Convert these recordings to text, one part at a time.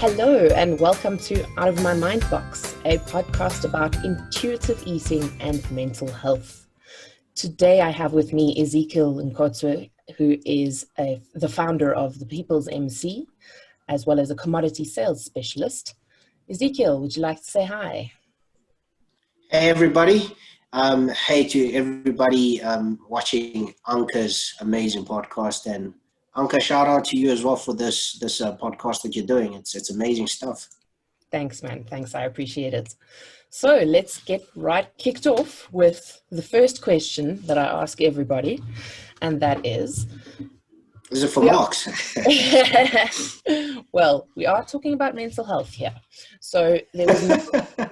Hello, and welcome to Out of My Mind Box, a podcast about intuitive eating and mental health. Today, I have with me Ezekiel Nkotsoe, who is the founder of the People's MC, as well as a commodity sales specialist. Ezekiel, would you like to say hi? Hey everybody. Hey to everybody watching Anka's amazing podcast, and Anka, shout out to you as well for this podcast that you're doing. It's amazing stuff. Thanks, man. Thanks. I appreciate it. So let's get right kicked off with the first question that I ask everybody, and that is, Is it for marks? well, we are talking about mental health here. So there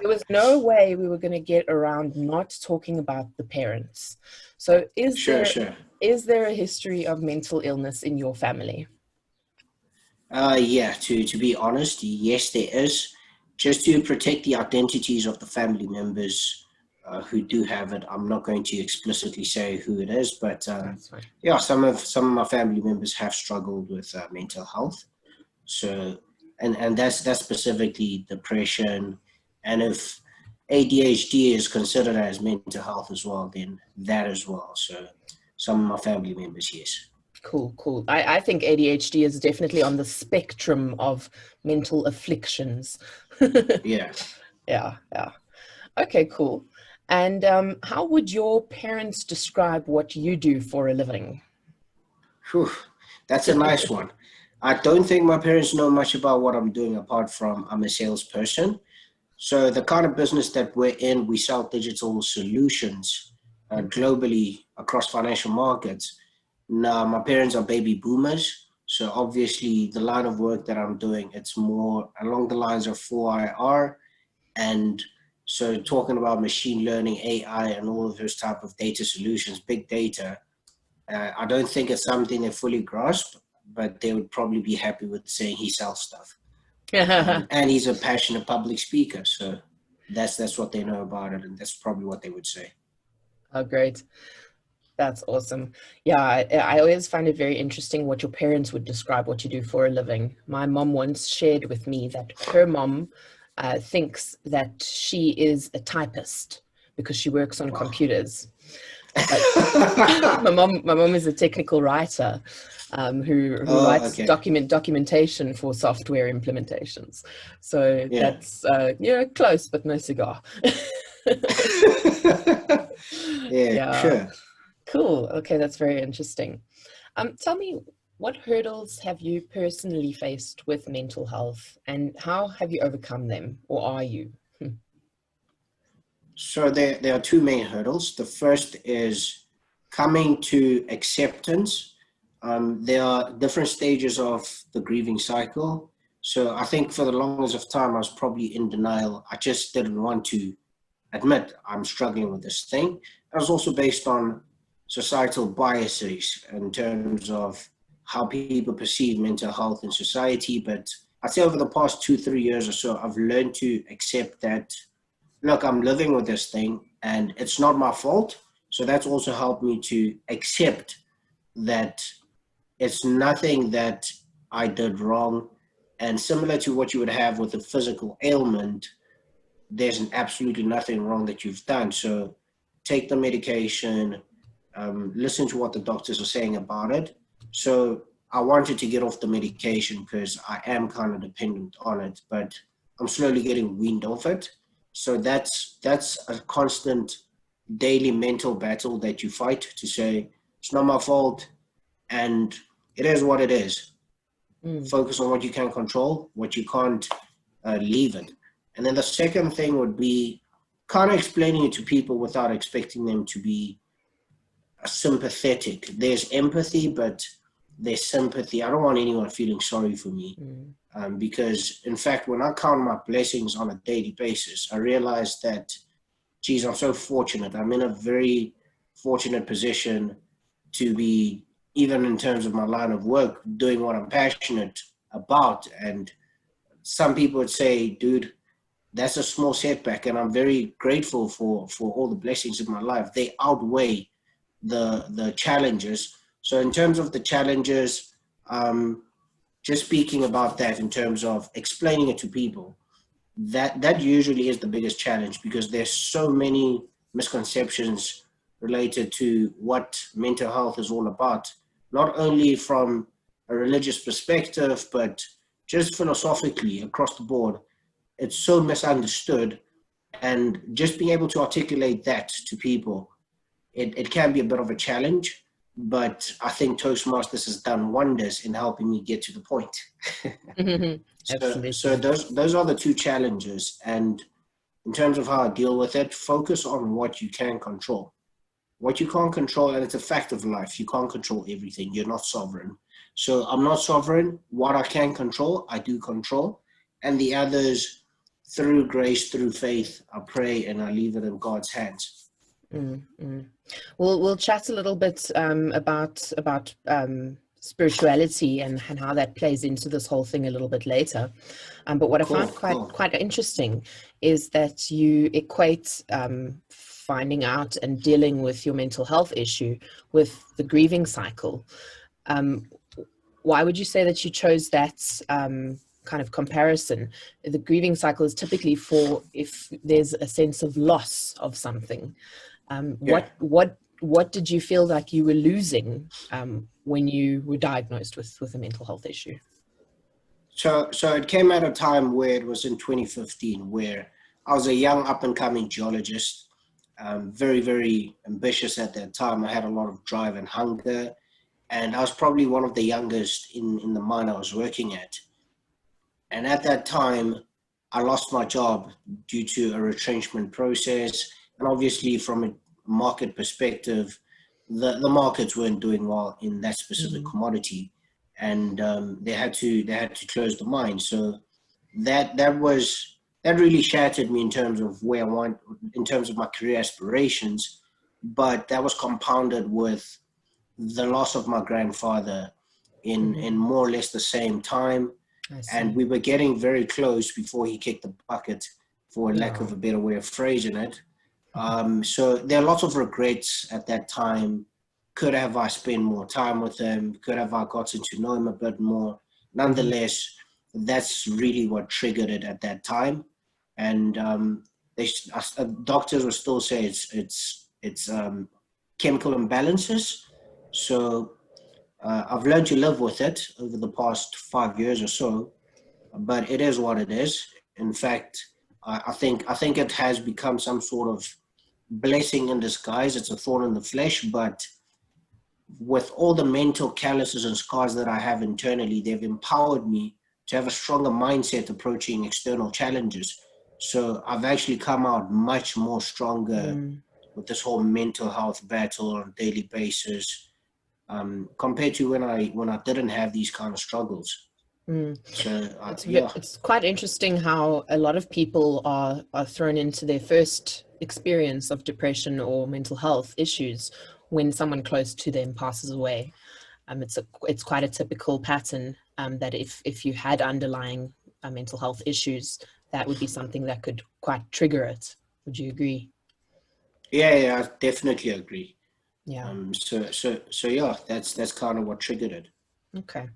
was no way we were going to get around not talking about the parents. So is there a history of mental illness in your family? Yeah, to be honest, yes, there is. Just to protect the identities of the family members who do have it. I'm not going to explicitly say who it is, but yeah, some of my family members have struggled with mental health. So, and that's specifically depression, and if ADHD is considered as mental health as well, then that as well. So, some of my family members, yes. Cool. I think ADHD is definitely on the spectrum of mental afflictions. Yeah. Yeah. Okay, cool. And how would your parents describe what you do for a living? Whew, that's a nice one. I don't think my parents know much about what I'm doing apart from I'm a salesperson. So the kind of business that we're in, we sell digital solutions globally across financial markets. Now, my parents are baby boomers. So obviously the line of work that I'm doing, it's more along the lines of 4IR. And so talking about machine learning, AI, and all of those type of data solutions, big data, I don't think it's something they fully grasp, but they would probably be happy with saying he sells stuff. And he's a passionate public speaker. So that's what they know about it. And that's probably what they would say. Oh, great. That's awesome. Yeah, I always find it very interesting what your parents would describe what you do for a living. My mom once shared with me that her mom thinks that she is a typist because she works on computers. But my mom is a technical writer who writes documentation for software implementations. So that's close, but no cigar. Yeah, sure. Cool. Okay, that's very interesting. Tell me, what hurdles have you personally faced with mental health, and how have you overcome them, or are you? So there are two main hurdles. The first is coming to acceptance. There are different stages of the grieving cycle. So I think for the longest of time, I was probably in denial. I just didn't want to admit I'm struggling with this thing. It was also based on societal biases in terms of how people perceive mental health in society. But I'd say over the past 2-3 years or so, I've learned to accept that, look, I'm living with this thing and it's not my fault. So that's also helped me to accept that it's nothing that I did wrong. And similar to what you would have with a physical ailment, there's absolutely nothing wrong that you've done. So take the medication, listen to what the doctors are saying about it. So I wanted to get off the medication because I am kind of dependent on it, but I'm slowly getting weaned off it. So that's a constant daily mental battle that you fight to say, it's not my fault and it is what it is. Focus on what you can control, what you can't, leave it. And then the second thing would be kind of explaining it to people without expecting them to be sympathetic. There's empathy, but there's sympathy. I don't want anyone feeling sorry for me. Because in fact, when I count my blessings on a daily basis, I realize that, geez, I'm so fortunate. I'm in a very fortunate position to be, even in terms of my line of work, doing what I'm passionate about. And some people would say, dude, that's a small setback. And I'm very grateful for all the blessings in my life. They outweigh the challenges. So in terms of the challenges, just speaking about that in terms of explaining it to people, that usually is the biggest challenge, because there's so many misconceptions related to what mental health is all about, not only from a religious perspective, but just philosophically across the board. It's so misunderstood, and just being able to articulate that to people, it can be a bit of a challenge, but I think Toastmasters has done wonders in helping me get to the point. So Absolutely. those are the two challenges. And in terms of how I deal with it, focus on what you can control. What you can't control, and it's a fact of life, you can't control everything. You're not sovereign. So I'm not sovereign. What I can control, I do control. And the others, through grace, through faith, I pray and I leave it in God's hands. We'll chat a little bit about spirituality and how that plays into this whole thing a little bit later. But what I Cool, found cool. quite interesting is that you equate finding out and dealing with your mental health issue with the grieving cycle. Why would you say that you chose that kind of comparison? The grieving cycle is typically for if there's a sense of loss of something. Yeah. What did you feel like you were losing when you were diagnosed with a mental health issue? So it came at a time where it was in 2015, where I was a young up-and-coming geologist, very, very ambitious at that time. I had a lot of drive and hunger, and I was probably one of the youngest in the mine I was working at. And at that time, I lost my job due to a retrenchment process. And obviously, from a market perspective, the markets weren't doing well in that specific commodity, and they had to close the mine. So that really shattered me in terms of where I want, in terms of my career aspirations. But that was compounded with the loss of my grandfather in more or less the same time. I And see. we were getting very close before he kicked the bucket, for lack Yeah. of a better way of phrasing it. So there are lots of regrets at that time. Could have I spent more time with him? Could have I gotten to know him a bit more? Nonetheless, that's really what triggered it at that time. And doctors will still say it's chemical imbalances. So I've learned to live with it over the past 5 years or so, but it is what it is. In fact, I think it has become some sort of blessing in disguise. It's a thorn in the flesh, but with all the mental calluses and scars that I have internally, they've empowered me to have a stronger mindset approaching external challenges. So I've actually come out much more stronger with this whole mental health battle on a daily basis, compared to when I didn't have these kind of struggles. So yeah. It's quite interesting how a lot of people are thrown into their first experience of depression or mental health issues when someone close to them passes away. It's quite a typical pattern, that if you had underlying mental health issues, that would be something that could quite trigger it. Would you agree? Yeah, I definitely agree. Yeah. So yeah, that's kind of what triggered it. Okay.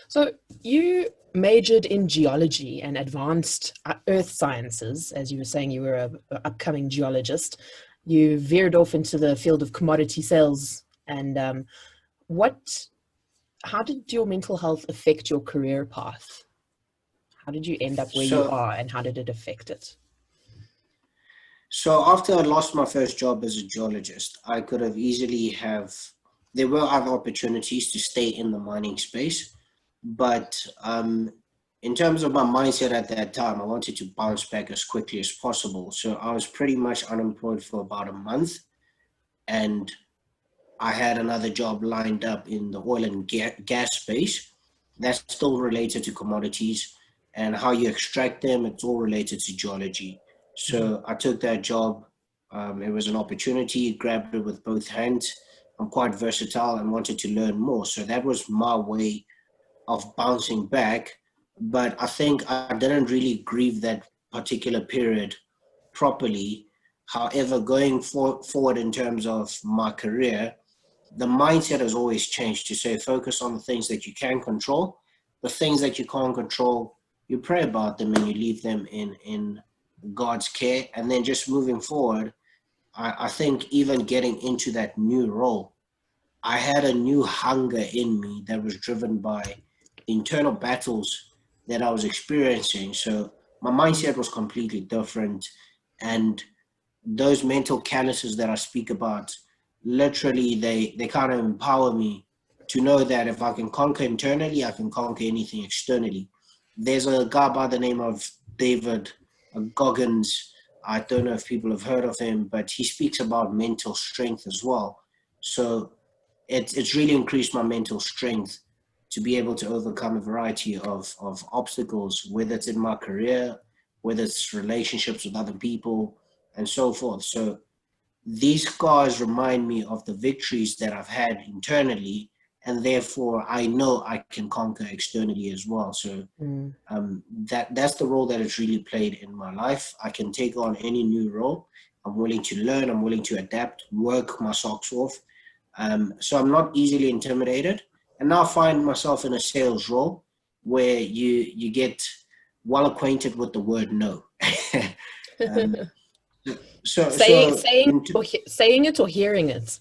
So you majored in geology and advanced earth sciences. As you were saying, you were a upcoming geologist. You veered off into the field of commodity sales. And what, how did your mental health affect your career path? How did you end up where you So are, and how did it affect it? So after I lost my first job as a geologist, I could have easily have, there were other opportunities to stay in the mining space, but in terms of my mindset at that time, I wanted to bounce back as quickly as possible. So I was pretty much unemployed for about a month, and I had another job lined up in the oil and gas space. That's still related to commodities and how you extract them. It's all related to geology. So I took that job. It was an opportunity, grabbed it with both hands. I'm quite versatile and wanted to learn more. So that was my way of bouncing back. But I think I didn't really grieve that particular period properly. However, going forward in terms of my career, the mindset has always changed to say focus on the things that you can control the things that you can't control, you pray about them and you leave them in God's care. And then just moving forward, I think even getting into that new role, I had a new hunger in me that was driven by internal battles that I was experiencing. So my mindset was completely different. And those mental calluses that I speak about, literally, they kind of empower me to know that if I can conquer internally, I can conquer anything externally. There's a guy by the name of David Goggins. I don't know if people have heard of him, but he speaks about mental strength as well. So it's really increased my mental strength to be able to overcome a variety of obstacles, whether it's in my career, whether it's relationships with other people, and so forth. So these scars remind me of the victories that I've had internally, and therefore I know I can conquer externally as well. So that's the role that it's really played in my life. I can take on any new role. I'm willing to learn. I'm willing to adapt, work my socks off. So I'm not easily intimidated. And now I find myself in a sales role where you get well acquainted with the word no. um, Saying it or hearing it?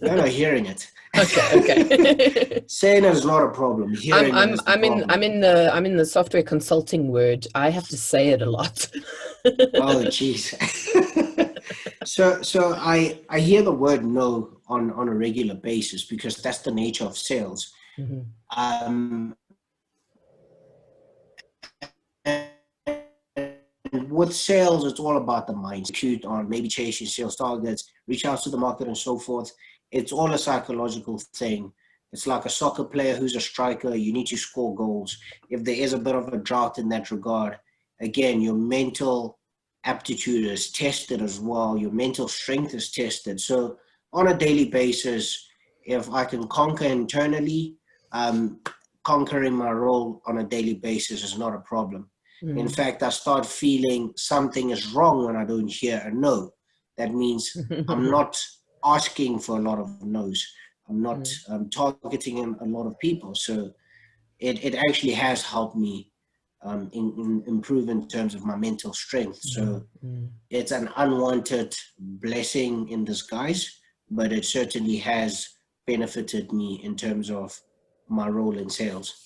No, hearing it. Okay. Saying it is not a problem. Hearing it is the problem. I'm in the software consulting word. I have to say it a lot. Oh, jeez. So I hear the word no on a regular basis because that's the nature of sales. And with sales, it's all about the mind. Execute on maybe chasing sales targets, reach out to the market and so forth. It's all a psychological thing. It's like a soccer player who's a striker. You need to score goals. If there is a bit of a drought in that regard, again, your mental aptitude is tested as well. Your mental strength is tested. So on a daily basis, if I can conquer internally, conquering my role on a daily basis is not a problem. In fact, I start feeling something is wrong when I don't hear a no. That means I'm not asking for a lot of no's. I'm not targeting a lot of people. So it actually has helped me improve in terms of my mental strength. So it's an unwanted blessing in disguise, but it certainly has benefited me in terms of my role in sales.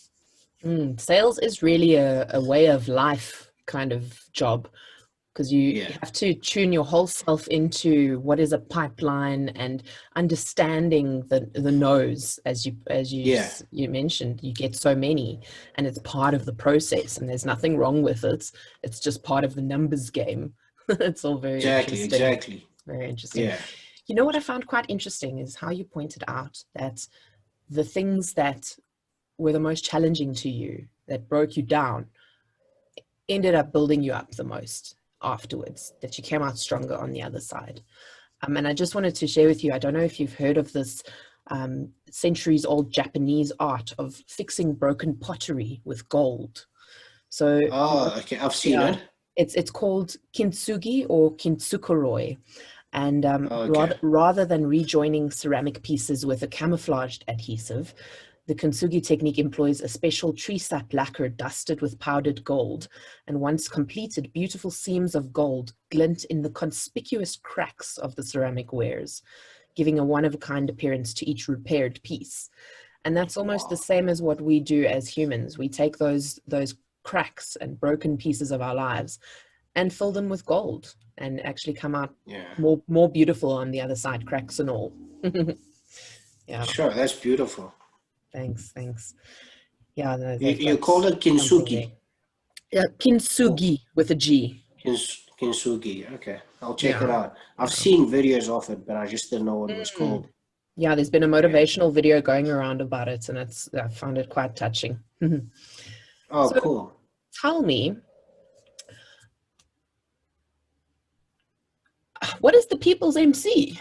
Sales is really a way of life kind of job, because you have to tune your whole self into what is a pipeline and understanding the no's, as you mentioned. You get so many, and it's part of the process, and there's nothing wrong with it. It's just part of the numbers game. It's all very interesting. Exactly. Very interesting. Yeah. You know what I found quite interesting is how you pointed out that the things that were the most challenging to you, that broke you down, ended up building you up the most afterwards, that you came out stronger on the other side. And I just wanted to share with you, I don't know if you've heard of this centuries old Japanese art of fixing broken pottery with gold. So okay, I've seen it. It's called kintsugi or kintsukuroi. And Okay. rather than rejoining ceramic pieces with a camouflaged adhesive, the kintsugi technique employs a special tree sap lacquer dusted with powdered gold, and once completed, beautiful seams of gold glint in the conspicuous cracks of the ceramic wares, giving a one-of-a-kind appearance to each repaired piece. And that's almost the same as what we do as humans. We take those cracks and broken pieces of our lives and fill them with gold and actually come out more beautiful on the other side, cracks and all. Yeah. Sure, that's beautiful. Thanks. Yeah, no, You call it kintsugi? Yeah, kintsugi with a G. Kintsugi, okay. I'll check it out. I've seen videos of it, but I just didn't know what it was called. Yeah, there's been a motivational video going around about it, and I found it quite touching. Oh, so, cool. Tell me, what is the People's MC?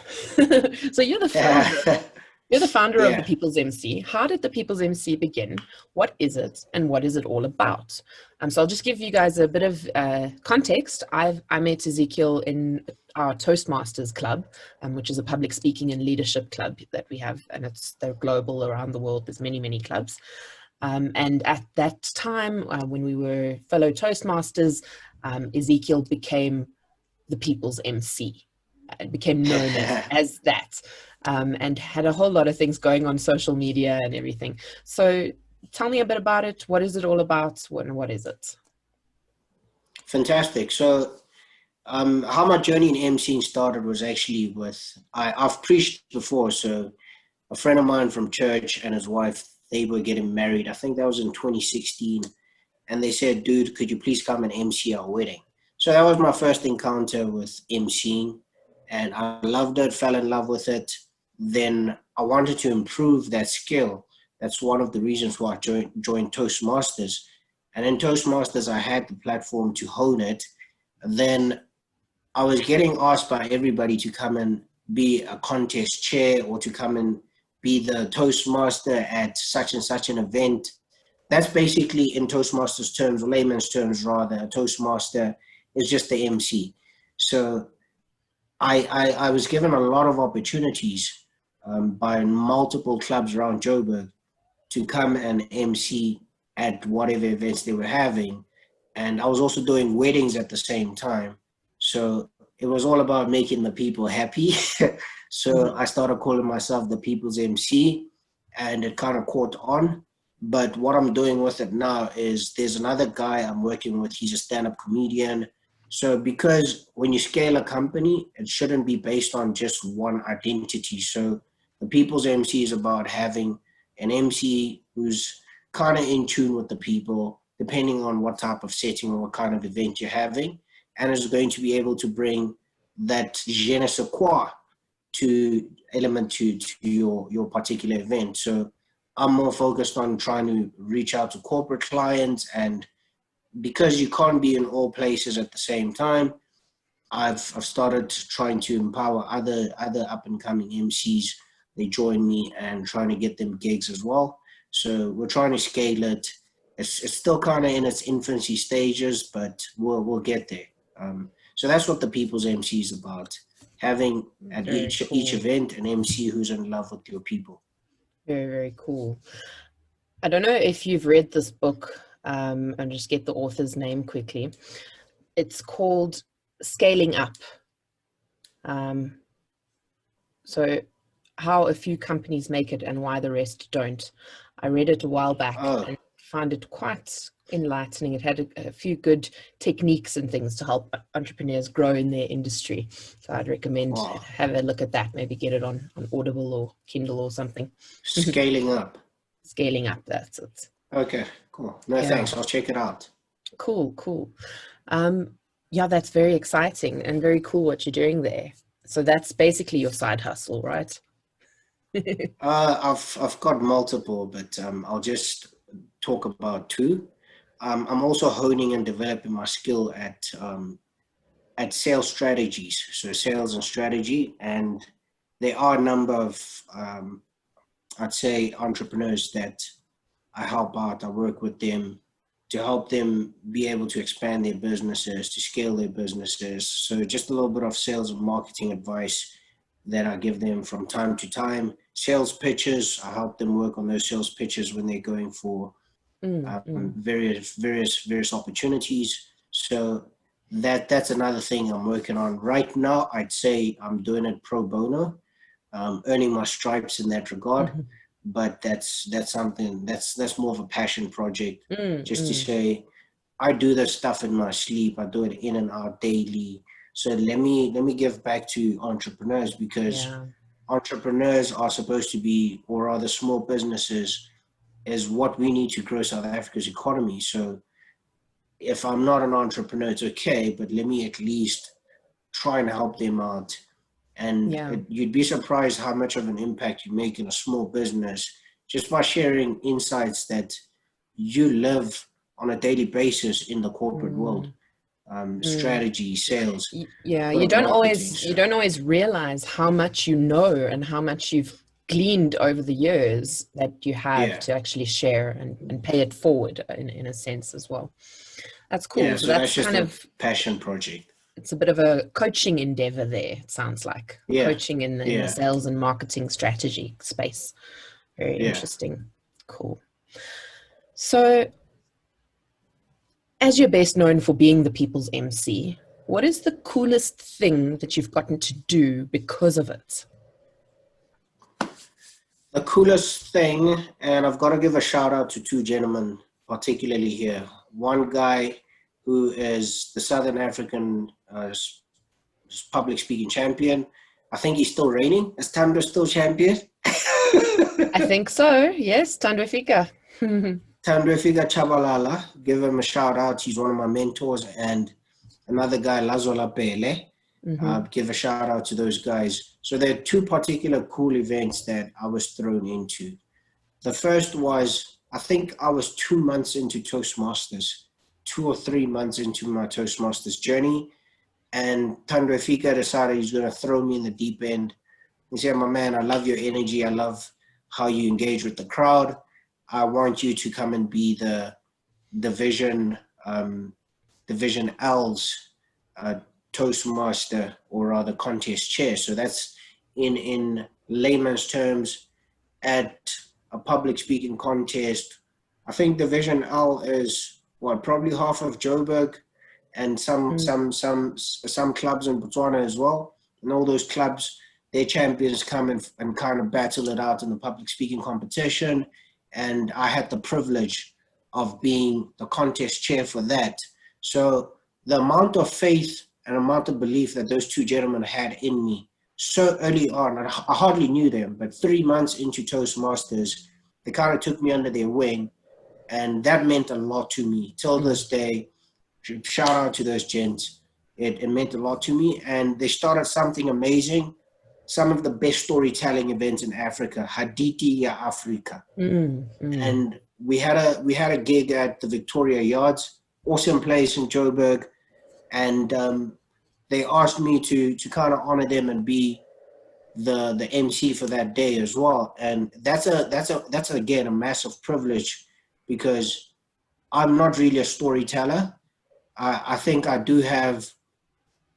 So you're the founder. You're the founder of the People's MC. How did the People's MC begin? What is it, and what is it all about? So I'll just give you guys a bit of context. I met Ezekiel in our Toastmasters club, which is a public speaking and leadership club that we have, and they're global around the world. There's many, many clubs. And at that time, when we were fellow Toastmasters, Ezekiel became the people's MC. It became known as that, and had a whole lot of things going on social media and everything. So tell me a bit about it. What is it all about? What is it? Fantastic. So, how my journey in MCing started was actually with, I've preached before. So a friend of mine from church and his wife, they were getting married. I think that was in 2016. And they said, dude, could you please come and MC our wedding? So that was my first encounter with MCing. And I loved it, fell in love with it. Then I wanted to improve that skill. That's one of the reasons why I joined Toastmasters. And in Toastmasters, I had the platform to hone it. And then I was getting asked by everybody to come and be a contest chair or to come and be the Toastmaster at such and such an event. That's basically, in Toastmasters terms, or layman's terms rather, a Toastmaster is just the MC. So I was given a lot of opportunities by multiple clubs around Joburg to come and MC at whatever events they were having. And I was also doing weddings at the same time. So it was all about making the people happy. So I started calling myself the People's MC, and it kind of caught on. But what I'm doing with it now is there's another guy I'm working with. He's a stand-up comedian. So because when you scale a company, it shouldn't be based on just one identity. So the People's MC is about having an MC who's kind of in tune with the people, depending on what type of setting or what kind of event you're having, and is going to be able to bring that je ne sais quoi to element to your particular event. So I'm more focused on trying to reach out to corporate clients, and because you can't be in all places at the same time, I've started trying to empower other up and coming MCs. They join me and trying to get them gigs as well. So we're trying to scale it. It's still kind of in its infancy stages, but we'll get there. So that's what the People's MC is about: having at Very each cool. event an MC who's in love with your people. Very, very cool. I don't know if you've read this book, and just get the author's name quickly. It's called Scaling Up. Um, so how a few companies make it and why the rest don't. I read it a while back Oh, and found it quite enlightening. It had a few good techniques and things to help entrepreneurs grow in their industry. So I'd recommend wow. have a look at that. Maybe get it on Audible or Kindle or something. Scaling up. Scaling Up, that's it. Okay, cool. No, Yeah, thanks. I'll check it out. cool, cool. Yeah, that's very exciting and very cool what you're doing there. So that's basically your side hustle, right? I've got multiple, but I'll just talk about two. I'm also honing and developing my skill at sales strategies, so sales and strategy. And there are a number of I'd say entrepreneurs that I help out. I work with them to help them be able to expand their businesses, to scale their businesses. So just a little bit of sales and marketing advice that I give them from time to time. Sales pitches, I help them work on those sales pitches when they're going for Mm, mm. various opportunities. So that's another thing I'm working on right now. I'd say I'm doing it pro bono, earning my stripes in that regard. Mhm. But that's something that's more of a passion project, Mm, just to mm. say I do this stuff in my sleep. I do it in and out daily. So let me give back to entrepreneurs, because Yeah. entrepreneurs are supposed to be, or rather small businesses, is what we need to grow South Africa's economy. So if I'm not an entrepreneur, it's okay, but let me at least try and help them out. And Yeah. you'd be surprised how much of an impact you make in a small business just by sharing insights that you live on a daily basis in the corporate world. Mm, mm. Strategy, sales, Yeah, bit of marketing. you So don't always realize how much you know and how much you've gleaned over the years that you have yeah, to actually share and pay it forward in a sense as well. That's cool. yeah. So So that's that's just kind a of, passion project. it's a bit of a coaching endeavor there, it sounds like. Yeah, Coaching in the yeah, sales and marketing strategy space. Very yeah. interesting. Cool. So, as you're best known for being the people's MC, what is the coolest thing that you've gotten to do because of it? The coolest thing, and I've got to give a shout out to two gentlemen, particularly here. One guy who is the Southern African public speaking champion. I think he's still reigning. Is Tando still champion? I think so. Yes, Tandwefika. Tandwefika Chabalala, give him a shout out. He's one of my mentors. And another guy, Lazola Pele. Give a shout out to those guys. So there are two particular cool events that I was thrown into. The first was, I think I was 2 months into Toastmasters, 2 or 3 months into my Toastmasters journey. And Tando Fika decided he's going to throw me in the deep end. He said, my man, I love your energy. I love how you engage with the crowd. I want you to come and be the Division L's Toastmaster, or rather contest chair. So that's in layman's terms, at a public speaking contest. I think Division L is probably half of Joburg, and some clubs in Botswana as well. And all those clubs, their champions come and kind of battle it out in the public speaking competition. And I had the privilege of being the contest chair for that. So the amount of faith and amount of belief that those two gentlemen had in me so early on, I hardly knew them, but 3 months into Toastmasters, they kind of took me under their wing, and that meant a lot to me. Till this day, shout out to those gents. It meant a lot to me, and they started something amazing. Some of the best storytelling events in Africa, Hadithi ya Afrika. And we had a gig at the Victoria Yards, awesome place in Joburg, and they asked me to kind of honor them and be the MC for that day as well. And that's again a massive privilege, because I'm not really a storyteller. I think I do have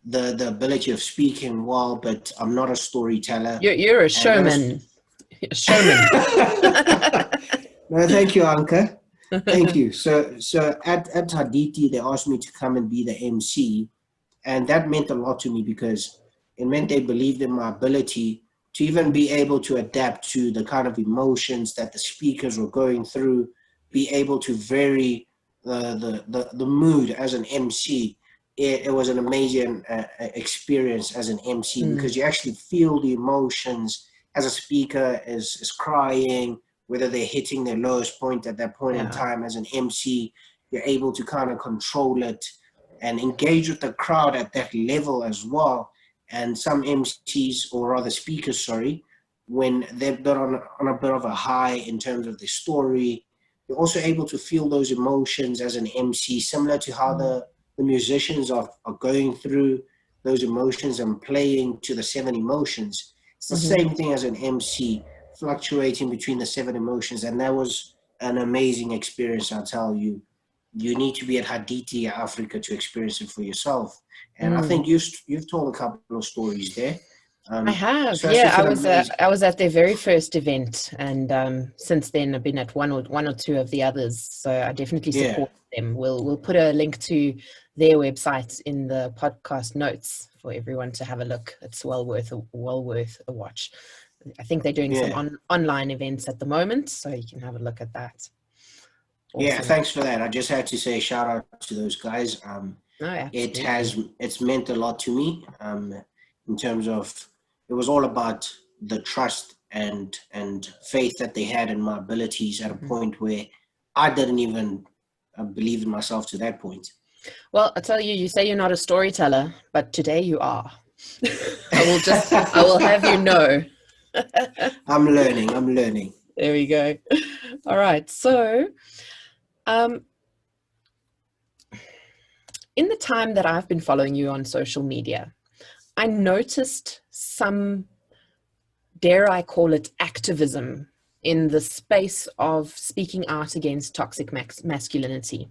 the ability of speaking well, but I'm not a storyteller. You're a showman. A showman. No, thank you, Anka. Thank you. So at Hadithi, they asked me to come and be the MC, and that meant a lot to me, because it meant they believed in my ability to even be able to adapt to the kind of emotions that the speakers were going through, be able to vary the mood as an MC. It was an amazing experience as an MC, because you actually feel the emotions as a speaker is crying, whether they're hitting their lowest point at that point in time. As an MC, you're able to kind of control it and engage with the crowd at that level as well. And some MCs, or rather speakers, when they've been on a bit of a high in terms of their story, you're also able to feel those emotions as an MC, similar to how the musicians are going through those emotions and playing to the 7 emotions. It's the same thing as an MC, fluctuating between the 7 emotions. And that was an amazing experience, I'll tell you. You need to be at Hadithi Africa to experience it for yourself. And I think you've told a couple of stories there. I have, yeah. I was at their very first event, and since then I've been at one or two of the others. So I definitely support them. We'll put a link to their website in the podcast notes for everyone to have a look. It's well worth a watch. I think they're doing some online events at the moment, so you can have a look at that. Awesome. Yeah, thanks for that. I just had to say shout out to those guys. It's meant a lot to me, in terms of, it was all about the trust and faith that they had in my abilities at a point where I didn't even believe in myself to that point. Well, I tell you, you say you're not a storyteller, but today you are. I will have you know. I'm learning. There we go. All right. So, in the time that I've been following you on social media, I noticed some, dare I call it, activism in the space of speaking out against toxic masculinity.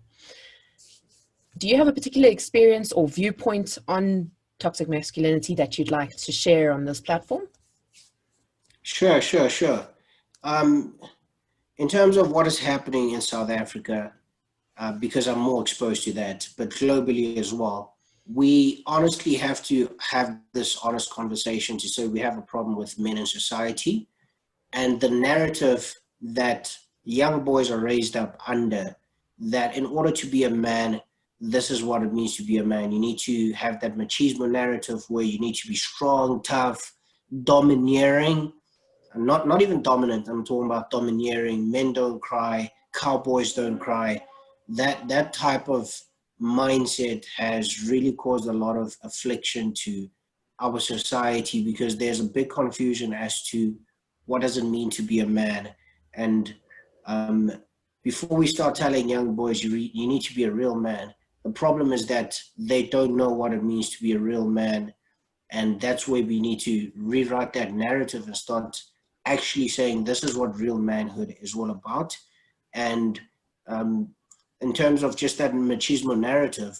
Do you have a particular experience or viewpoint on toxic masculinity that you'd like to share on this platform? Sure. In terms of what is happening in South Africa, because I'm more exposed to that, but globally as well, we honestly have to have this honest conversation to say we have a problem with men in society, and the narrative that young boys are raised up under, that in order to be a man, this is what it means to be a man. You need to have that machismo narrative where you need to be strong, tough, domineering, not even dominant. I'm talking about domineering. Men don't cry, cowboys don't cry. That type of mindset has really caused a lot of affliction to our society, because there's a big confusion as to what does it mean to be a man. And um, before we start telling young boys you need to be a real man, the problem is that they don't know what it means to be a real man, and that's where we need to rewrite that narrative and start actually saying this is what real manhood is all about. And um, in terms of just that machismo narrative,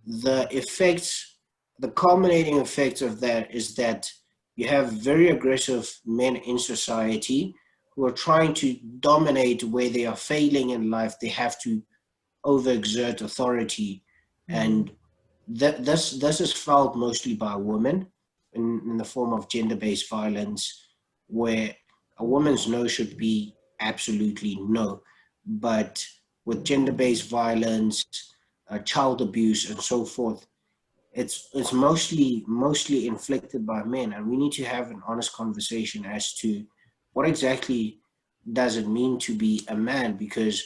the effects, the culminating effects of that is that you have very aggressive men in society who are trying to dominate where they are failing in life. They have to overexert authority, Mm, and this is felt mostly by women in the form of gender-based violence, where a woman's no should be absolutely no, but with gender-based violence, child abuse, and so forth, it's mostly inflicted by men, and we need to have an honest conversation as to what exactly does it mean to be a man, because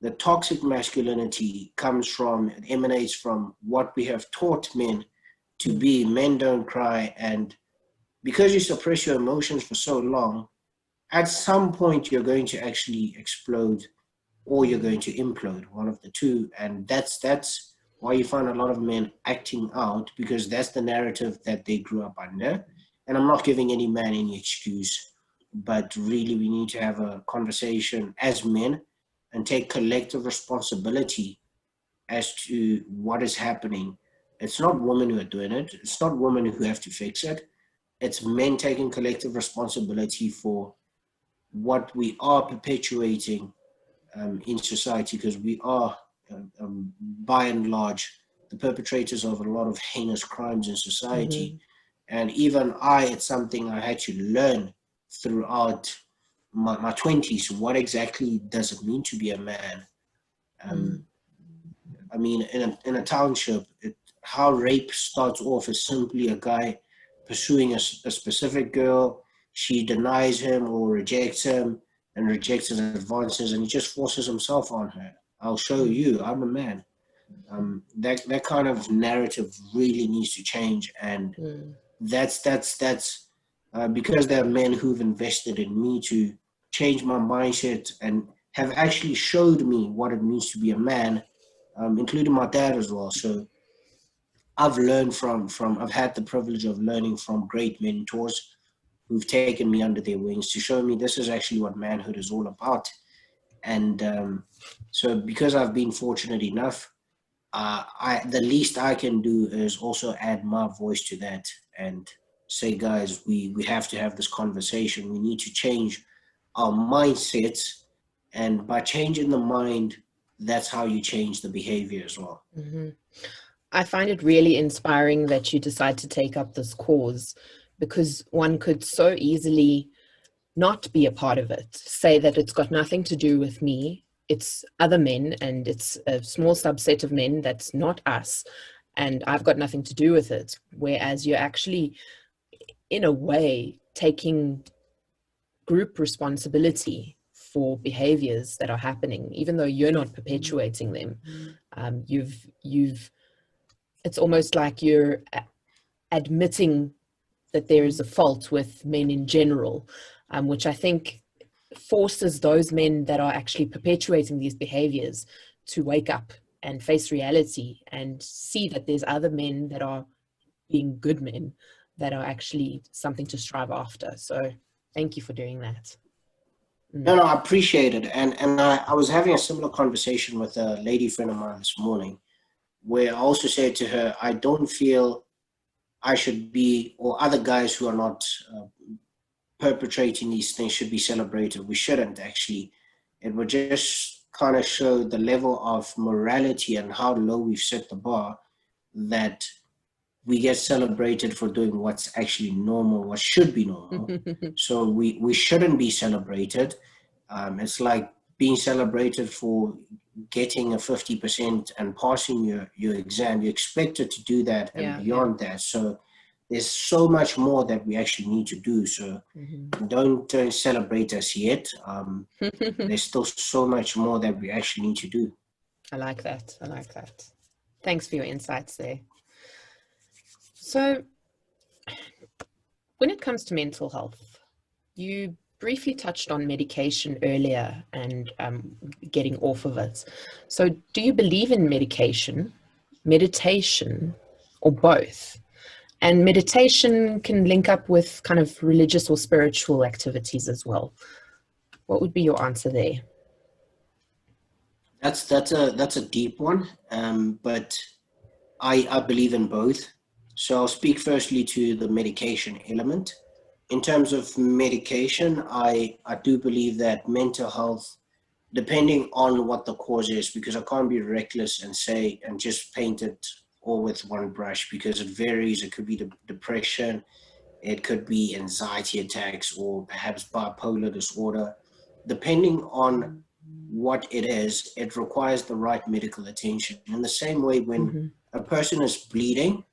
the toxic masculinity comes from, it emanates from what we have taught men to mm, be. Men don't cry, and because you suppress your emotions for so long, at some point you're going to actually explode, or you're going to implode, one of the two. And that's why you find a lot of men acting out, because that's the narrative that they grew up under. And I'm not giving any man any excuse, but really we need to have a conversation as men and take collective responsibility as to what is happening. It's not women who are doing it, it's not women who have to fix it, it's men taking collective responsibility for what we are perpetuating in society, because we are, by and large, the perpetrators of a lot of heinous crimes in society. mhm, And even it's something I had to learn throughout my 20s. What exactly does it mean to be a man? Um, mm, I mean, in a township, how rape starts off is simply a guy pursuing a specific girl. She denies him or rejects him and rejects his advances, and he just forces himself on her. I'll show mm, you, I'm a man. That kind of narrative really needs to change, and mm, that's because there are men who've invested in me to change my mindset and have actually showed me what it means to be a man, including my dad as well. So I've learned from I've had the privilege of learning from great mentors who've taken me under their wings to show me this is actually what manhood is all about. And so because I've been fortunate enough, the least I can do is also add my voice to that and say, guys, we have to have this conversation. We need to change our mindsets, and by changing the mind, that's how you change the behavior as well. mhm. I find it really inspiring that you decide to take up this cause, because one could so easily not be a part of it, say that it's got nothing to do with me, it's other men, and it's a small subset of men that's not us, and I've got nothing to do with it. Whereas you're actually, in a way, taking group responsibility for behaviors that are happening, even though you're not perpetuating them. You've it's almost like you're admitting that there is a fault with men in general, which I think forces those men that are actually perpetuating these behaviors to wake up and face reality and see that there's other men that are being good men, that are actually something to strive after. So thank you for doing that. No, Mm, no, I appreciate it. And I was having a similar conversation with a lady friend of mine this morning, where I also said to her, I don't feel I should be, or other guys who are not perpetrating these things should be celebrated. We shouldn't actually. it would just kind of show the level of morality and how low we've set the bar, that we get celebrated for doing what's actually normal, what should be normal. So we shouldn't be celebrated. It's like being celebrated for getting a 50% and passing your exam. You're expected to do that and beyond that. So there's so much more that we actually need to do. So don't celebrate us yet. There's still so much more that we actually need to do. I like that. I like that. Thanks for your insights there. So when it comes to mental health, you briefly touched on medication earlier and getting off of it. So do you believe in medication, meditation, or both? And meditation can link up with kind of religious or spiritual activities as well. What would be your answer there? That's a deep one, but I believe in both. So I'll speak firstly to the medication element. In terms of medication, I do believe that mental health, depending on what the cause is, because I can't be reckless and say and just paint it all with one brush, because it varies. It could be depression, it could be anxiety attacks, or perhaps bipolar disorder. Depending on what it is, it requires the right medical attention. In the same way, when a person is bleeding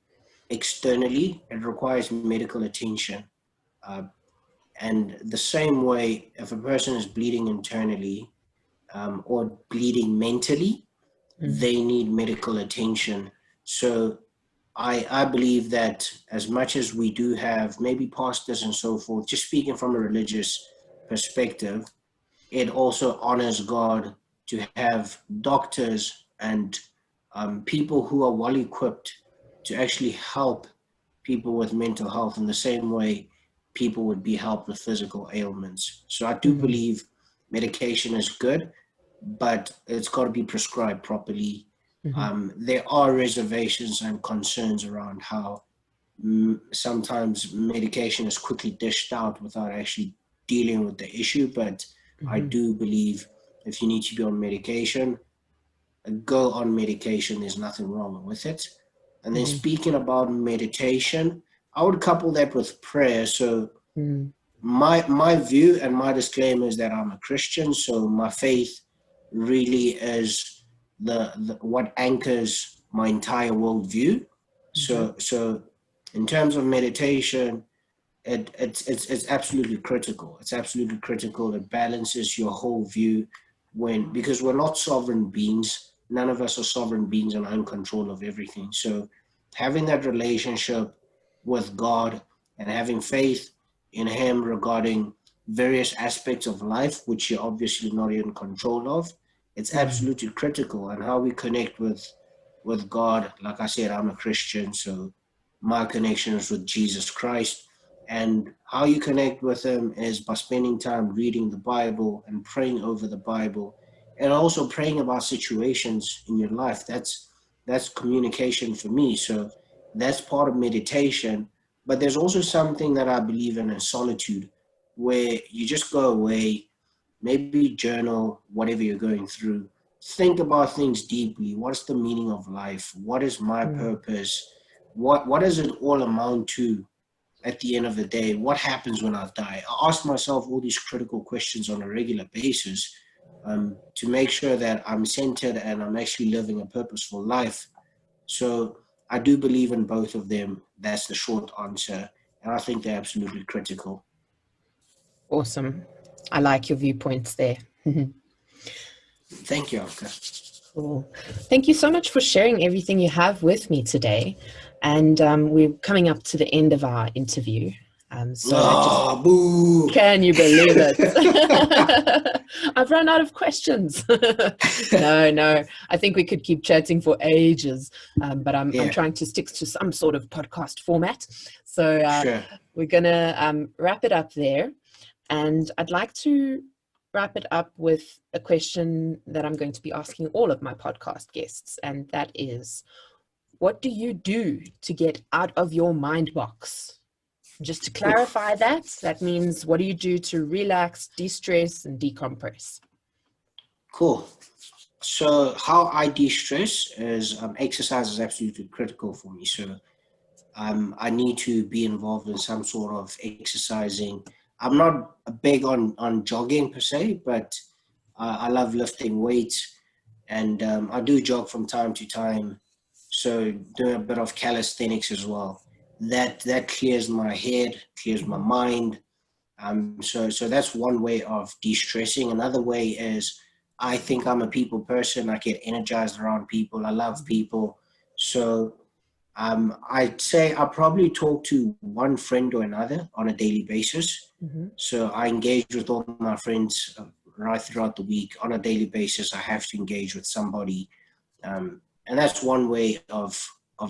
externally, it requires medical attention. And the same way, if a person is bleeding internally or bleeding mentally, they need medical attention. So I believe that as much as we do have maybe pastors and so forth, just speaking from a religious perspective, it also honors God to have doctors and people who are well equipped to actually help people with mental health in the same way people would be helped with physical ailments. So I do believe medication is good, but it's got to be prescribed properly. There are reservations and concerns around how sometimes medication is quickly dished out without actually dealing with the issue, but I do believe if you need to be on medication, go on medication. There's nothing wrong with it. And then speaking about meditation, I would couple that with prayer. So my view and my disclaimer is that I'm a Christian, so my faith really is the what anchors my entire worldview. So in terms of meditation, it's absolutely critical. It's absolutely critical. It balances your whole view because we're not sovereign beings. None of us are sovereign beings and are in control of everything. So having that relationship with God and having faith in Him regarding various aspects of life, which you're obviously not in control of, it's absolutely critical. And how we connect with God, like I said, I'm a Christian, so my connection is with Jesus Christ. And how you connect with Him is by spending time reading the Bible and praying over the Bible, and also praying about situations in your life. That's communication for me. So that's part of meditation. But there's also something that I believe in solitude, where you just go away, maybe journal whatever you're going through, think about things deeply. What's the meaning of life? What is my purpose? What does it all amount to at the end of the day? What happens when I die? I ask myself all these critical questions on a regular basis, to make sure that I'm centered and I'm actually living a purposeful life. So I do believe in both of them. That's the short answer. And I think they're absolutely critical. Awesome. I like your viewpoints there. Thank you, Anka. Cool. Thank you so much for sharing everything you have with me today. And we're coming up to the end of our interview. Boo. Can you believe it? I've run out of questions. No. I think we could keep chatting for ages, but I'm trying to stick to some sort of podcast format. So Sure. we're going to wrap it up there. And I'd like to wrap it up with a question that I'm going to be asking all of my podcast guests. And that is, what do you do to get out of your mind box? Just to clarify that means what do you do to relax, de-stress, and decompress? Cool. So how I de-stress is exercise is absolutely critical for me. So I need to be involved in some sort of exercising. I'm not big on jogging per se, but I love lifting weights, and I do jog from time to time. So doing a bit of calisthenics as well. That clears my head, clears my mind. So that's one way of de-stressing. Another way is I think I'm a people person. I get energized around people. I love people. So I'd say I probably talk to one friend or another on a daily basis. Mm-hmm. So I engage with all my friends right throughout the week on a daily basis. I have to engage with somebody, and that's one way of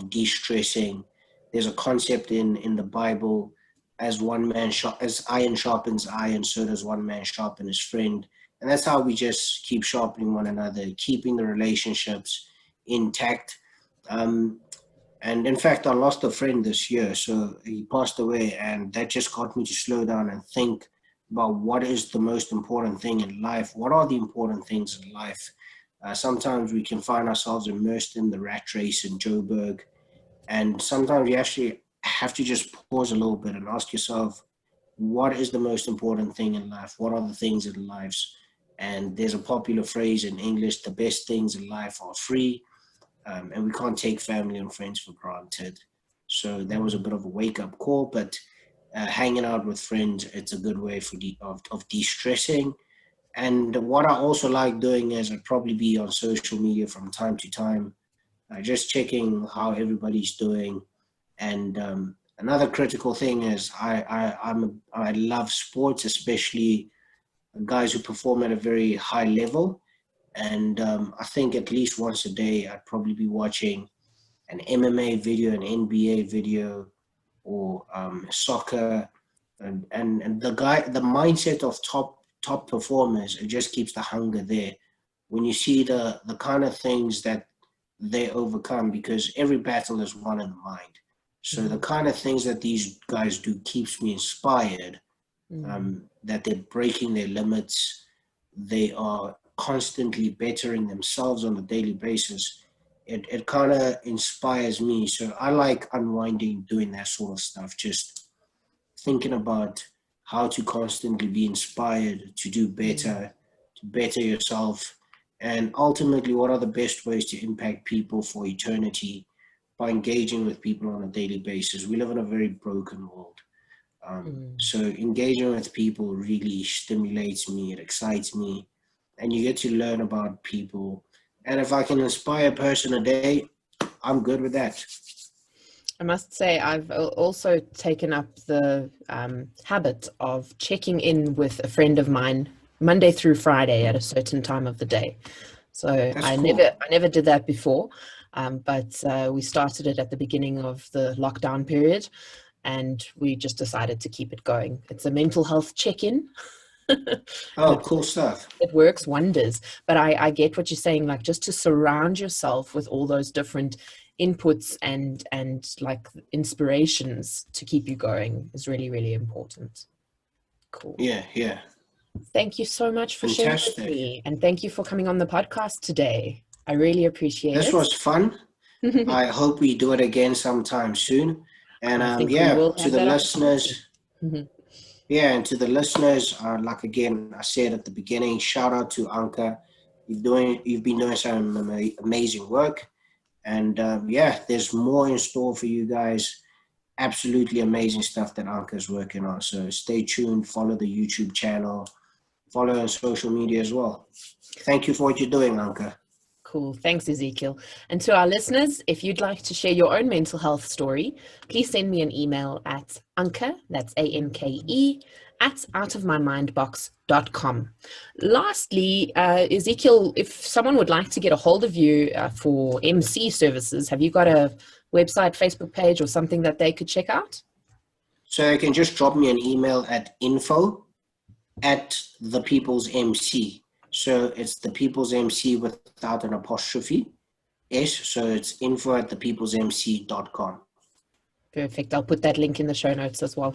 de-stressing. There's a concept in the Bible, as iron sharpens iron, so does one man sharpen his friend, and that's how we just keep sharpening one another, keeping the relationships intact. Um, and in fact, I lost a friend this year, so he passed away, and that just got me to slow down and think about what is the most important thing in life. What are the important things in life? Sometimes we can find ourselves immersed in the rat race in Joburg, and sometimes you actually have to just pause a little bit and ask yourself, what is the most important thing in life? What are the things in lives? And there's a popular phrase in English: the best things in life are free, and we can't take family and friends for granted. So that was a bit of a wake-up call, but hanging out with friends, it's a good way of de-stressing. And what I also like doing is I'd probably be on social media from time to time, just checking how everybody's doing. And another critical thing is I love sports, especially guys who perform at a very high level. And I think at least once a day I'd probably be watching an MMA video, an NBA video, or soccer, and the mindset of top performers, it just keeps the hunger there. When you see the kind of things that they overcome, because every battle is won in the mind. So the kind of things that these guys do keeps me inspired. That they're breaking their limits, they are constantly bettering themselves on a daily basis. It kind of inspires me. So I like unwinding, doing that sort of stuff, just thinking about how to constantly be inspired to do better, to better yourself, and ultimately, what are the best ways to impact people for eternity by engaging with people on a daily basis. We live in a very broken world. So engaging with people really stimulates me, it excites me, and you get to learn about people. And if I can inspire a person a day, I'm good with that. I must say, I've also taken up the habit of checking in with a friend of mine Monday through Friday at a certain time of the day. So That's I cool. never did that before, but we started it at the beginning of the lockdown period, and we just decided to keep it going. It's a mental health check-in. Oh, cool stuff. It works wonders. But I get what you're saying, like just to surround yourself with all those different inputs and like inspirations to keep you going is really, really important. Cool. Yeah, yeah. Thank you so much for sharing with Fantastic. me. And thank you for coming on the podcast today. I really appreciate This it. was fun. I hope we do it again sometime soon. And I think we yeah, will to have the that opportunity. listeners, yeah, and to the listeners, like again, I said at the beginning, shout out to Anka. You've been doing some amazing work, and yeah, there's more in store for you guys. Absolutely amazing stuff that Anka is working on. So stay tuned. Follow the YouTube channel. Follow on social media as well. Thank you for what you're doing, Anka. Cool. Thanks, Ezekiel. And to our listeners, if you'd like to share your own mental health story, please send me an email at Anke, that's ANKE, at outofmymindbox.com. Lastly, Ezekiel, if someone would like to get a hold of you for MC services, have you got a website, Facebook page, or something that they could check out? So you can just drop me an email at info@thepeoplesmc. So it's the People's MC without an apostrophe S. So it's info@thepeoplesmc.com. Perfect. I'll put that link in the show notes as well.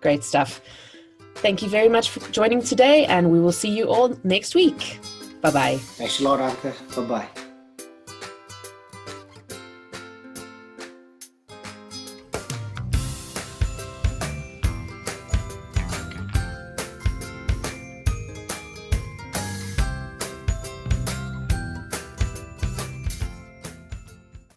Great stuff. Thank you very much for joining today, and we will see you all next week. Bye-bye. Thanks a lot, Anke. Bye-bye.